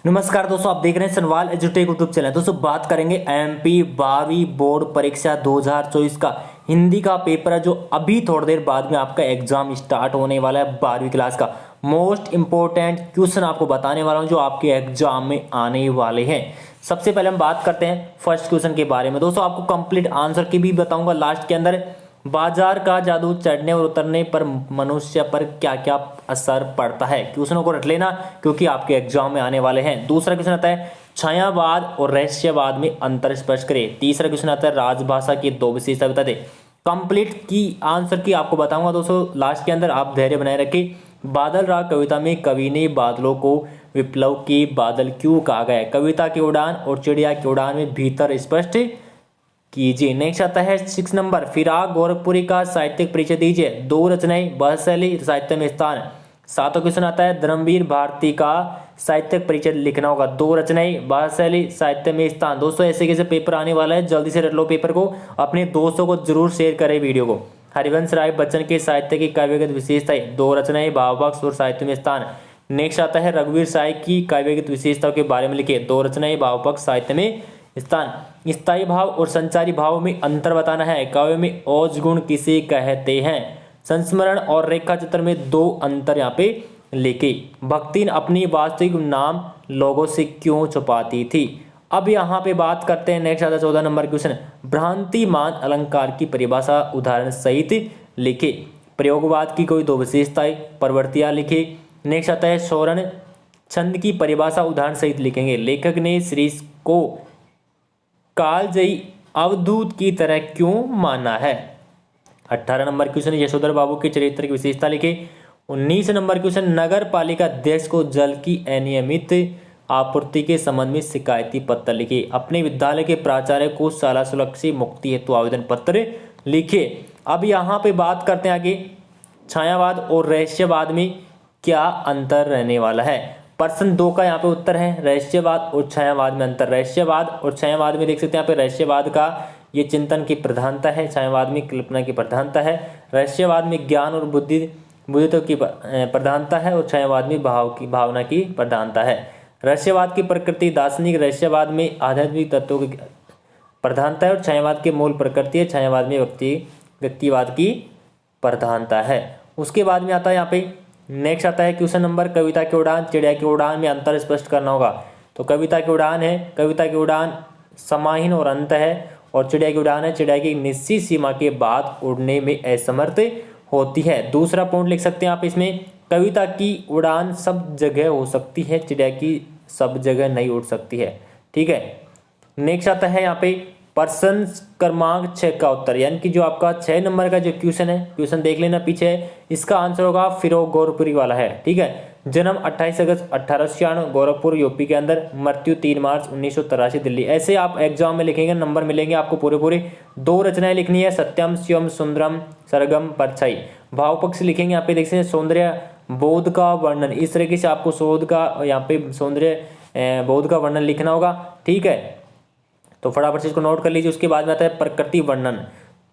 नमस्कार दोस्तों, आप देख रहे हैं सनवाल एजुटेक यूट्यूब चैनल। दोस्तों बात करेंगे एमपी 12वीं बोर्ड परीक्षा 2024 का हिंदी का पेपर है, जो अभी थोड़ी देर बाद में आपका एग्जाम स्टार्ट होने वाला है। 12वीं क्लास का मोस्ट इंपॉर्टेंट क्वेश्चन आपको बताने वाला हूं, जो आपके एग्जाम में आने वाले हैं। सबसे पहले हम बात करते हैं फर्स्ट क्वेश्चन के बारे में। दोस्तों आपको कंप्लीट आंसर की भी बताऊंगा लास्ट के अंदर। बाजार का जादू चढ़ने और उतरने पर मनुष्य पर क्या क्या असर पड़ता है। क्वेश्चनों को रट लेना क्योंकि आपके एग्जाम में आने वाले हैं। दूसरा क्वेश्चन आता है छायावाद और रहस्यवाद में अंतर स्पष्ट करें। तीसरा क्वेश्चन आता है राजभाषा की दो विशेषता बता दे। कंप्लीट की आंसर की आपको बताऊंगा दोस्तों लास्ट के अंदर। आप धैर्य बनाए रखिए। बादल राग कविता में कवि ने बादलों को विप्लव के बादल क्यों कहा गया। कविता की उड़ान और चिड़िया की उड़ान में भीतर स्पष्ट कीजिए। नेक्स्ट आता है 6 नंबर फिराक गोरखपुरी का साहित्यिक परिचय दीजिए। दो रचनाएं बहशैली साहित्य में स्थान। सातों क्वेश्चन आता है धर्मवीर भारती का साहित्यिक परिचय लिखना होगा। दो रचनाएं बहशैली साहित्य में स्थान। दोस्तों ऐसे कैसे पेपर आने वाला है, जल्दी से रट लो पेपर को। अपने दोस्तों को जरूर शेयर करें वीडियो को। हरिवंश राय बच्चन के साहित्य की काव्यगत विशेषताएं। दो रचनाएं भावपक्ष और साहित्य में स्थान। नेक्स्ट आता है रघुवीर साय की काव्यगत विशेषताओं के बारे में लिखिए। दो रचनाएं भावपक्ष साहित्य में स्थान। स्थायी भाव और संचारी भाव में अंतर बताना है। काव्य में औज गुण किसे कहते हैं। संस्मरण और रेखा चित्र में दो अंतर यहाँ पे लिखे। भक्ति अपनी वास्तविक नाम लोगों से क्यों छुपाती थी। अब यहाँ पे बात करते हैं। नेक्स्ट आता है 14 नंबर क्वेश्चन भ्रांतिमान अलंकार की परिभाषा उदाहरण सहित लिखे। प्रयोगवाद की कोई दो विशेषताएं प्रवृत्तियां लिखे। नेक्स्ट आता है स्वर्ण छंद की परिभाषा उदाहरण सहित लिखेंगे। लेखक ने श्री को कालजयी अवधूत की तरह क्यों माना है। 18 नंबर क्वेश्चन यशोधर बाबू के चरित्र की विशेषता लिखे। 19 नंबर क्वेश्चन नगर पालिका अध्यक्ष को जल की अनियमित आपूर्ति के संबंध में शिकायती पत्र लिखे। अपने विद्यालय के प्राचार्य को शाला शुल्क से मुक्ति हेतु आवेदन पत्र लिखे। अब यहाँ पे बात करते हैं आगे छायावाद और रहस्यवाद में क्या अंतर रहने वाला है। प्रश्न 2 का यहाँ पे उत्तर है रहस्यवाद और छायावाद में अंतर। रहस्यवाद और छायावाद में देख सकते हैं यहाँ पे रहस्यवाद का ये चिंतन की प्रधानता है, छायावाद में कल्पना की प्रधानता है। रहस्यवाद में ज्ञान और बुद्धित्व की प्रधानता है और छायावाद में भावना की प्रधानता है। रहस्यवाद की प्रकृति दार्शनिक, रहस्यवाद में आध्यात्मिक तत्वों की प्रधानता है और छायावाद के मूल प्रकृति है। छायावाद में व्यक्तिवाद की प्रधानता है। उसके बाद में आता है यहाँ पे नेक्स्ट आता है क्वेश्चन नंबर कविता की उड़ान चिड़िया की उड़ान में अंतर स्पष्ट करना होगा। तो कविता की उड़ान है, कविता की उड़ान समाहीन और अंत है, और चिड़िया की उड़ान है चिड़िया की निश्चित सीमा के बाद उड़ने में असमर्थ होती है। दूसरा पॉइंट लिख सकते हैं आप इसमें, कविता की उड़ान सब जगह हो सकती है, चिड़िया की सब जगह नहीं उड़ सकती है। ठीक है। नेक्स्ट आता है यहाँ पे प्रश्न क्रमांक 6 का उत्तर, यानी कि जो आपका 6 नंबर का जो क्वेश्चन है, क्वेश्चन देख लेना पीछे, इसका आंसर होगा फिरोग गोरखपुरी वाला है। ठीक है। जन्म 28 अगस्त 1896 गोरखपुर यूपी के अंदर, मृत्यु 3 मार्च 1983 दिल्ली। ऐसे आप एग्जाम में लिखेंगे, नंबर मिलेंगे आपको पूरे। दो रचनाएं लिखनी है, सत्यम शिवम सुंदरम सरगम परछाई। भाव पक्ष लिखेंगे यहाँ पे देख सकते हैं सौंदर्य बोध का वर्णन। इस तरीके से आपको शोध का यहाँ पे सौंदर्य बोध का वर्णन लिखना होगा। ठीक है, तो फटाफट से इसको नोट कर लीजिए। उसके बाद में आता है प्रकृति वर्णन।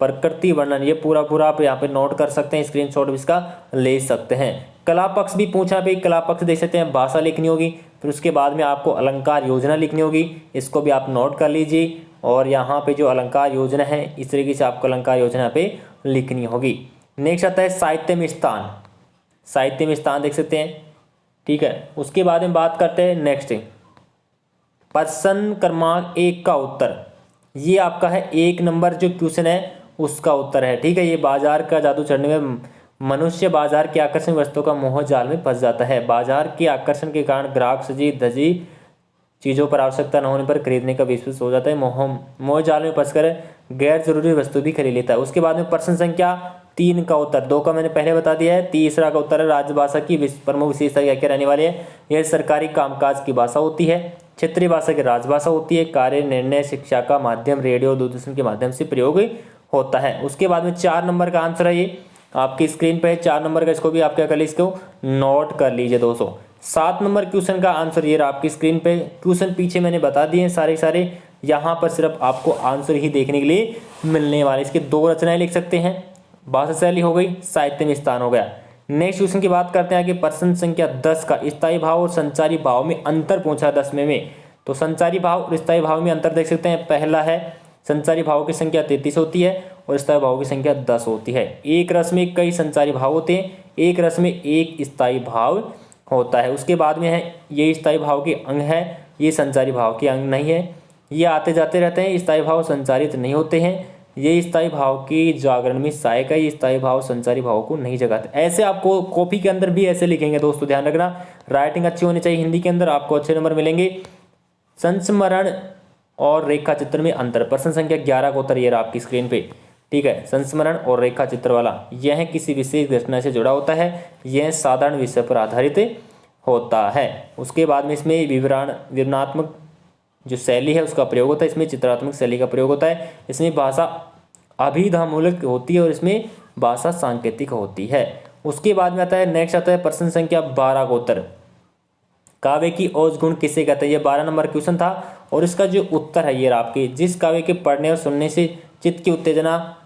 प्रकृति वर्णन ये पूरा आप यहाँ पे नोट कर सकते हैं, स्क्रीनशॉट भी इसका ले सकते हैं। कला पक्ष भी पूछा भाई, कला पक्ष देख सकते हैं, भाषा लिखनी होगी। फिर उसके बाद में आपको अलंकार योजना लिखनी होगी, इसको भी आप नोट कर लीजिए। और यहाँ पे जो अलंकार योजना है, इस तरीके से आपको अलंकार योजना पे लिखनी होगी। नेक्स्ट आता है साहित्य में स्थान। साहित्य में स्थान देख सकते हैं। ठीक है। उसके बाद में बात करते हैं नेक्स्ट प्रश्न क्रमांक 1 का उत्तर। ये आपका है 1 नंबर जो क्वेश्चन है उसका उत्तर है। ठीक है। ये बाजार का जादू चढ़ने में मनुष्य बाजार के आकर्षण वस्तुओं का मोह जाल में फंस जाता है। बाजार के आकर्षण के कारण ग्राहक सजी धजी चीजों पर आवश्यकता न होने पर खरीदने का विश्वास हो जाता है। मोह जाल में फंसकर गैर जरूरी वस्तु भी खरीद लेता है। उसके बाद में प्रश्न संख्या 3 का उत्तर, 2 का मैंने पहले बता दिया है। तीसरा का उत्तर है राजभाषा की प्रमुख विशेषता क्या क्या रहने वाली है। यह सरकारी कामकाज की भाषा होती है, क्षेत्रीय भाषा की राजभाषा होती है, कार्य निर्णय शिक्षा का माध्यम रेडियो दूरदर्शन के माध्यम से प्रयोग होता है। उसके बाद में 4 नंबर का आंसर है, ये आपकी स्क्रीन पे 4 नंबर का, इसको भी आप क्या कर लीजिए, इसको नोट कर लीजिए दोस्तों। 7 नंबर क्वेश्चन का आंसर ये रहा आपकी स्क्रीन पे। क्वेश्चन पीछे मैंने बता दिए सारे, यहाँ पर सिर्फ आपको आंसर ही देखने के लिए मिलने वाले। इसके 2 रचनाएं लिख सकते हैं, भाषा शैली हो गई, साहित्य में स्थान हो गया। नेक्स्ट क्वेश्चन की बात करते हैं कि प्रश्न संख्या 10 का स्थायी भाव और संचारी भाव में अंतर पूछा 10वें में। तो संचारी भाव और स्थायी भाव में अंतर देख सकते हैं। पहला है संचारी भाव की संख्या 33 होती है और स्थायी भाव की संख्या 10 होती है। एक रस में कई संचारी भाव होते हैं, एक रस में एक स्थायी भाव होता है। उसके बाद में है ये स्थायी भाव के अंग है, ये संचारी भाव के अंग नहीं है। ये आते जाते रहते हैं, स्थायी भाव संचारित नहीं होते हैं। ये स्थायी भाव की जागरण में सहायक है, ये स्थायी भाव संचारी भाव को नहीं जगाते। ऐसे आपको कॉपी के अंदर भी ऐसे लिखेंगे दोस्तों, ध्यान रखना। राइटिंग अच्छी होनी चाहिए, हिंदी के अंदर आपको अच्छे नंबर मिलेंगे। संस्मरण और रेखा चित्र में अंतर, प्रश्न संख्या 11 का उत्तर ये रहा आपकी स्क्रीन पे। ठीक है, संस्मरण और रेखा चित्र वाला यह किसी विशेष घटना से जुड़ा होता है, यह साधारण विषय पर आधारित होता है। उसके बाद में इसमें विवरणात्मक जो शैली है उसका प्रयोग होता है, इसमें चित्रात्मक शैली का प्रयोग होता है। इसमें भाषा अभिधामूलक होती है और इसमें भाषा सांकेतिक होती है। उसके बाद में आता है नेक्स्ट आता है प्रश्न संख्या 12 का उत्तर, काव्य की औज गुण किसे कहते हैं। ये 12 नंबर क्वेश्चन था और इसका जो उत्तर है ये आपके, जिस काव्य के पढ़ने और सुनने से चित्त की उत्तेजना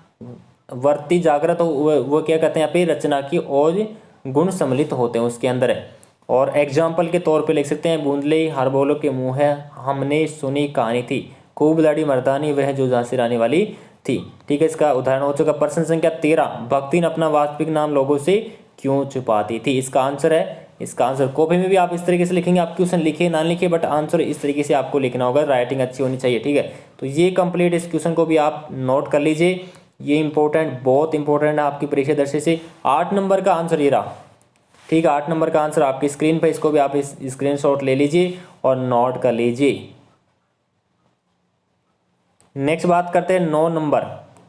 वर्ती जागृत हो वो क्या कहते हैं यहाँ पे, रचना की औज गुण सम्मिलित होते हैं उसके अंदर है। और एग्जाम्पल के तौर पे लिख सकते हैं, बूंदले हरबोलों के मुँह है, हमने सुनी कहानी थी, खूब लड़ी मर्दानी वह जो झांसी रानी वाली थी। ठीक है, इसका उदाहरण हो चुका। प्रश्न संख्या 13, भक्ति ने अपना वास्तविक नाम लोगों से क्यों छुपाती थी। इसका आंसर है, इसका आंसर कॉपी में भी आप इस तरीके से लिखेंगे, आप क्वेश्चन लिखे ना लिखे बट आंसर इस तरीके से आपको लिखना होगा, राइटिंग अच्छी होनी चाहिए। ठीक है, तो ये कंप्लीट इस क्वेश्चन को भी आप नोट कर लीजिए, ये इंपॉर्टेंट, बहुत इंपॉर्टेंट है आपकी परीक्षा दृष्टि से। 8 नंबर का आंसर ये रहा। ठीक है, 8 नंबर का आंसर आपकी स्क्रीन पे, इसको भी आप इस स्क्रीनशॉट ले लीजिए और नोट कर लीजिए। नेक्स्ट बात करते हैं 9 नंबर।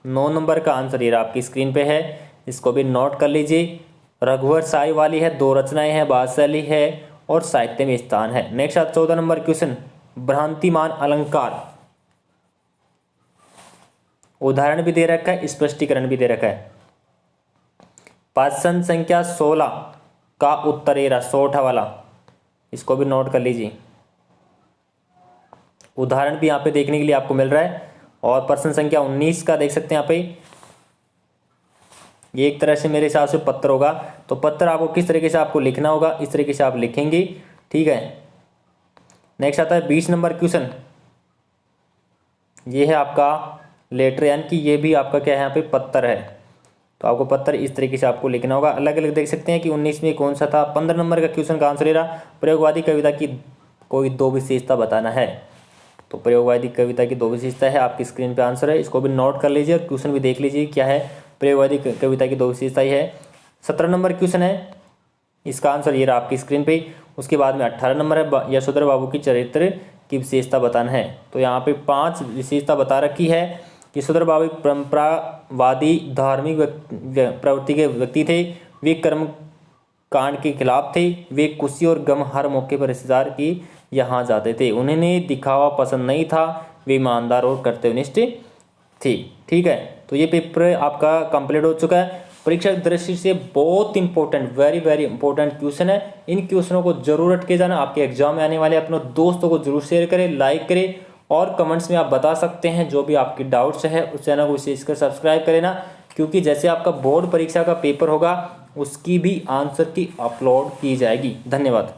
9 नंबर का आंसर ये आपकी स्क्रीन पे है, इसको भी नोट कर लीजिए। रघुवर साई वाली है, 2 रचनाएं हैं, बादशाली है और साहित्य में स्थान है। नेक्स्ट 14 नंबर क्वेश्चन, भ्रांतिमान अलंकार, उदाहरण भी दे रखा है, स्पष्टीकरण भी दे रखा है। प्रश्न संख्या 16 का उत्तर ये रहा, 16 वाला, इसको भी नोट कर लीजिए। उदाहरण भी यहाँ पे देखने के लिए आपको मिल रहा है। और प्रश्न संख्या 19 का देख सकते हैं यहाँ पे, ये एक तरह से मेरे हिसाब से पत्र होगा, तो पत्र आपको किस तरीके से आपको लिखना होगा, इस तरीके से आप लिखेंगे। ठीक है, नेक्स्ट आता है 20 नंबर क्वेश्चन, ये है आपका लेटर, यानी कि ये भी आपका क्या है यहाँ पे पत्र है, तो आपको पत्र इस तरीके से आपको लिखना होगा। अलग अलग देख सकते हैं कि 19 में कौन सा था। 15 नंबर का क्वेश्चन का आंसर ये रहा, प्रयोगवादी कविता की कोई 2 विशेषता बताना है। तो प्रयोगवादी कविता की 2 विशेषता है, आपकी स्क्रीन पे आंसर है, इसको भी नोट कर लीजिए और क्वेश्चन भी देख लीजिए क्या है। प्रयोगवादी कविता की 2 विशेषता है। 17 नंबर क्वेश्चन है, इसका आंसर ये रहा आपकी स्क्रीन पे। उसके बाद में 18 नंबर है, यशोधर बाबू की चरित्र की विशेषता बताना है। तो यहाँ पे 5 विशेषता बता रखी है। यशोधर बाबू परंपरावादी धार्मिक प्रवृत्ति के व्यक्ति थे, वे कर्म कांड के खिलाफ थे, वे खुशी और गम हर मौके पर रिश्तेदार की यहाँ जाते थे, उन्हें दिखावा पसंद नहीं था, वे ईमानदार और कर्तव्यनिष्ठ थे। ठीक है, तो ये पेपर आपका कंप्लीट हो चुका है। परीक्षा की दृष्टि से बहुत important, very very important question है। इन क्वेश्चनों को जरूर रट के जाना, आपके एग्जाम में आने वाले। अपने दोस्तों को जरूर शेयर करें, लाइक करें और कमेंट्स में आप बता सकते हैं जो भी आपकी डाउट्स है। उस चैनल को विशेषकर सब्सक्राइब करें ना, क्योंकि जैसे आपका बोर्ड परीक्षा का पेपर होगा उसकी भी आंसर की अपलोड की जाएगी। धन्यवाद।